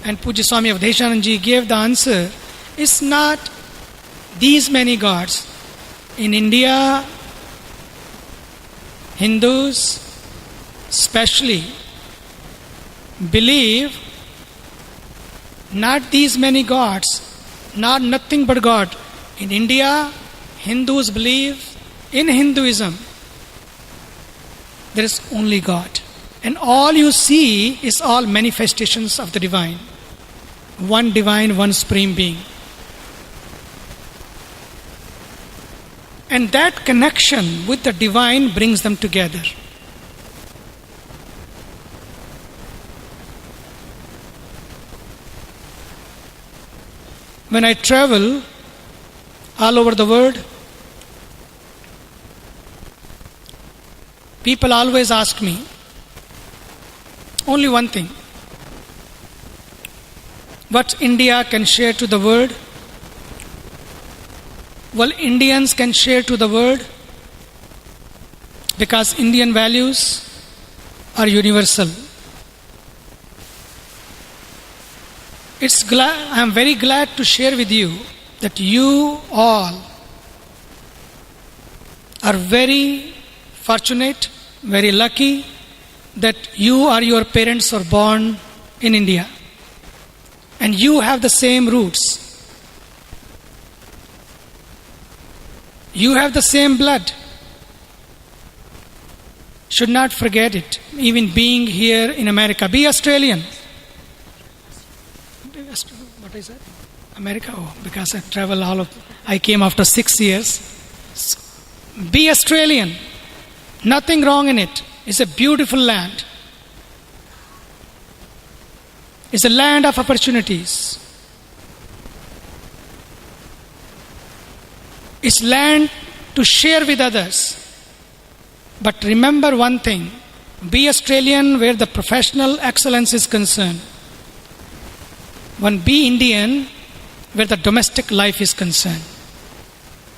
And Pujya Swami Avadeshanand Ji gave the answer, it's not these many gods. In India, Hindus especially believe not these many gods, not nothing but God. In India, Hindus believe in Hinduism there is only God. And all you see is all manifestations of the divine. One divine, one supreme being. And that connection with the divine brings them together. When I travel all over the world, people always ask me only one thing. What India can share to the world? Well, Indians can share to the world because Indian values are universal. I am very glad to share with you that you all are very fortunate, very lucky that you or your parents are born in India and you have the same roots. You have the same blood. Should not forget it. Even being here in America. Be Australian. What is that? America? Oh, because I came after 6 years. Be Australian. Nothing wrong in it. It's a beautiful land. It's a land of opportunities. It's land to share with others. But remember one thing. Be Australian where the professional excellence is concerned. Be Indian where the domestic life is concerned.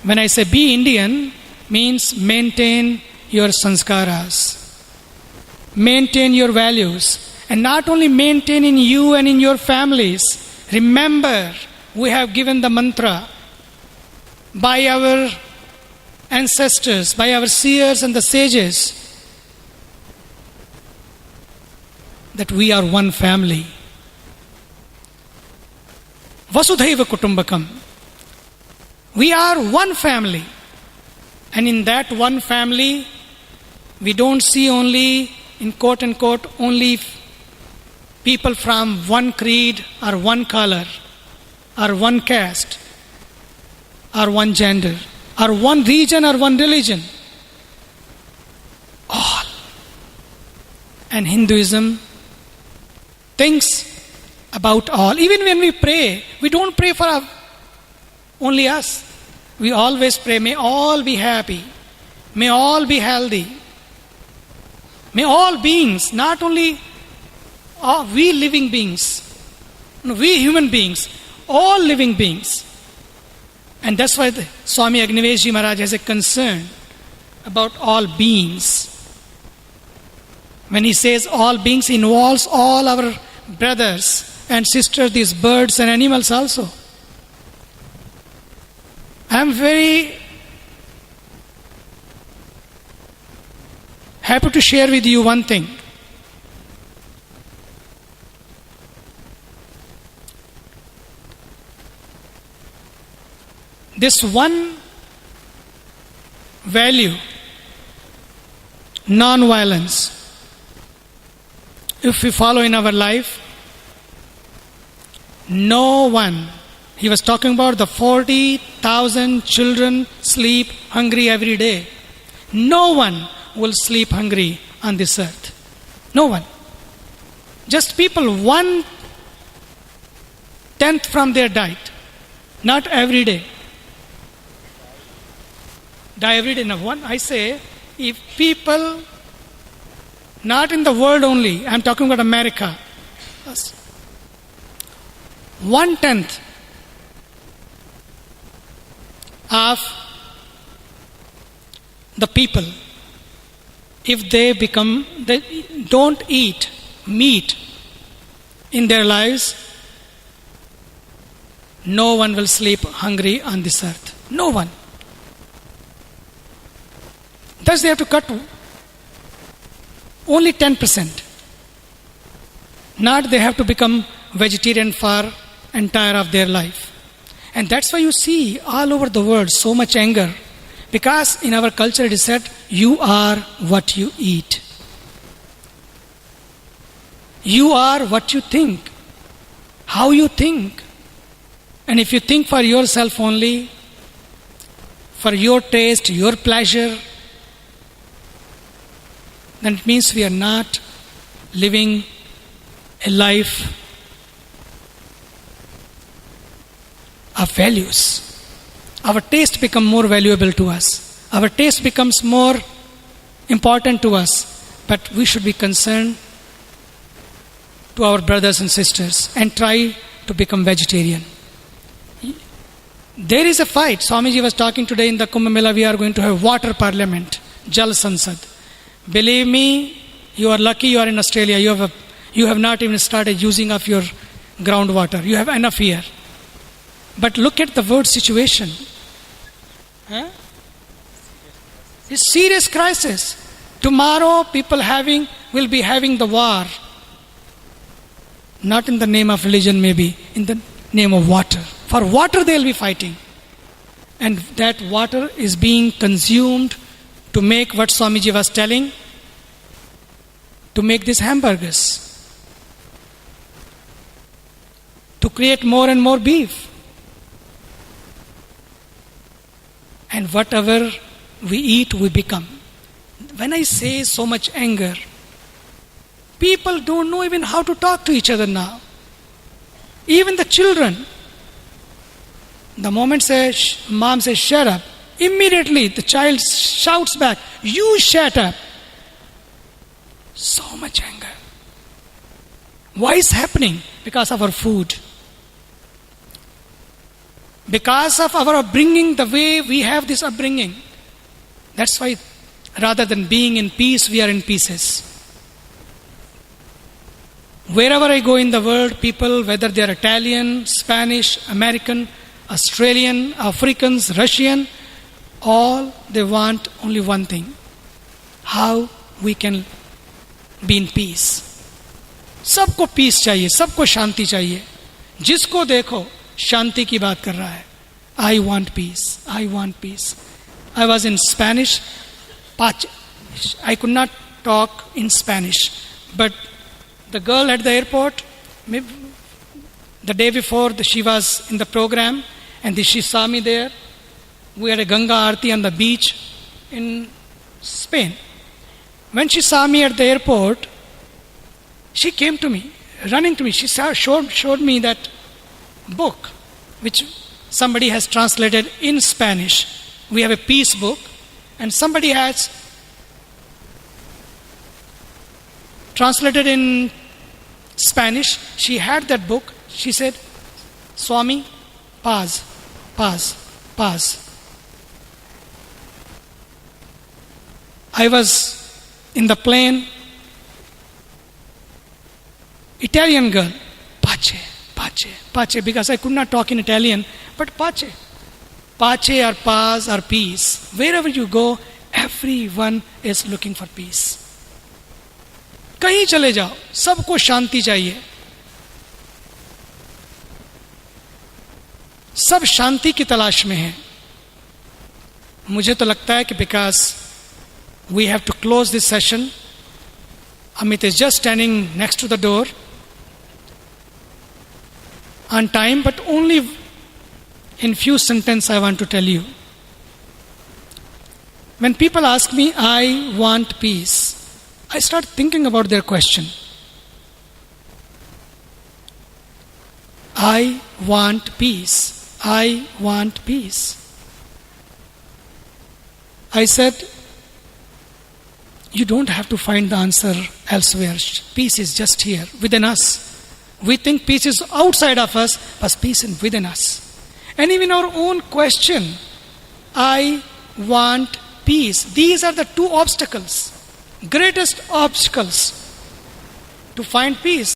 When I say be Indian, means maintain your sanskaras. Maintain your values. And not only maintain in you and in your families. Remember, we have given the mantra by our ancestors, by our seers and the sages, that we are one family. Vasudhaiva Kutumbakam. We are one family. And in that one family, we don't see only, in quote unquote, only people from one creed or one color or one caste or one gender or one region or one religion. All. And Hinduism thinks about all. Even when we pray, we don't pray for only us. We always pray, may all be happy. May all be healthy. May all beings, not only we living beings, we human beings, all living beings. And that's why Swami Agnivesh Ji Maharaj has a concern about all beings. When he says all beings, he involves all our brothers and sisters, these birds and animals also. I am very happy to share with you one thing. This one value, non-violence, if we follow in our life, no one, he was talking about the 40,000 children sleep hungry every day. No one will sleep hungry on this earth. No one. Just people 1/10 from their diet. Not every day. Die every day. Now, I say, if people, not in the world only, I'm talking about America, 1/10 of the people, if they don't eat meat in their lives, no one will sleep hungry on this earth. No one. Thus they have to cut only 10%. Not they have to become vegetarian for entire of their life. And that's why you see all over the world so much anger. Because in our culture it is said, you are what you eat. You are what you think. How you think. And if you think for yourself only, for your taste, your pleasure, then it means we are not living a life of values. Our taste becomes more valuable to us. Our taste becomes more important to us. But we should be concerned to our brothers and sisters and try to become vegetarian. There is a fight. Swamiji was talking today in the Kumbh Mela, we are going to have water parliament, Jal Sansad. Believe me, you are lucky you are in Australia. You have not even started using of your groundwater. You have enough here. But look at the world situation. It's serious crisis. Tomorrow people will be having the war. Not in the name of religion maybe, in the name of water. For water they will be fighting. And that water is being consumed to make what Swamiji was telling, to make these hamburgers. To create more and more beef. And whatever we eat, we become. When I say so much anger, people don't know even how to talk to each other now. Even the children. The moment mom says, shut up, immediately the child shouts back, you shut up. So much anger. Why is happening? Because of our food. Because of our upbringing, the way we have this upbringing. That's why rather than being in peace, we are in pieces. Wherever I go in the world, people, whether they are Italian, Spanish, American, Australian, Africans, Russian, all they want only one thing. How we can be in peace. सबको piece चाहिए, सबको शांति चाहिए. जिसको देखो शांति की बात कर रहा है. I want peace. I want peace. I was in Spanish. I could not talk in Spanish. But the girl at the airport, the day before she was in the program and she saw me there. We had a Ganga Aarti on the beach in Spain. When she saw me at the airport, she came to me, running to me. She showed me that book which somebody has translated in Spanish. We have a peace book and somebody has translated in Spanish. She had that book. She said, Swami, pause. I was in the plane. Italian girl, pace, because I could not talk in Italian, but pace or paz or peace. Wherever you go, everyone is looking for peace. कहीं चले जाओ, सबको शांति चाहिए. सब शांति की तलाश में हैं. मुझे तो लगता है कि because we have to close this session. Amit is just standing next to the door on time, but only in few sentences I want to tell you. When people ask me, I want peace, I start thinking about their question. I want peace. I want peace. I said, you don't have to find the answer elsewhere. Peace is just here, within us. We think peace is outside of us, but peace is within us. And even our own question, I want peace. These are the two obstacles, greatest obstacles to find peace.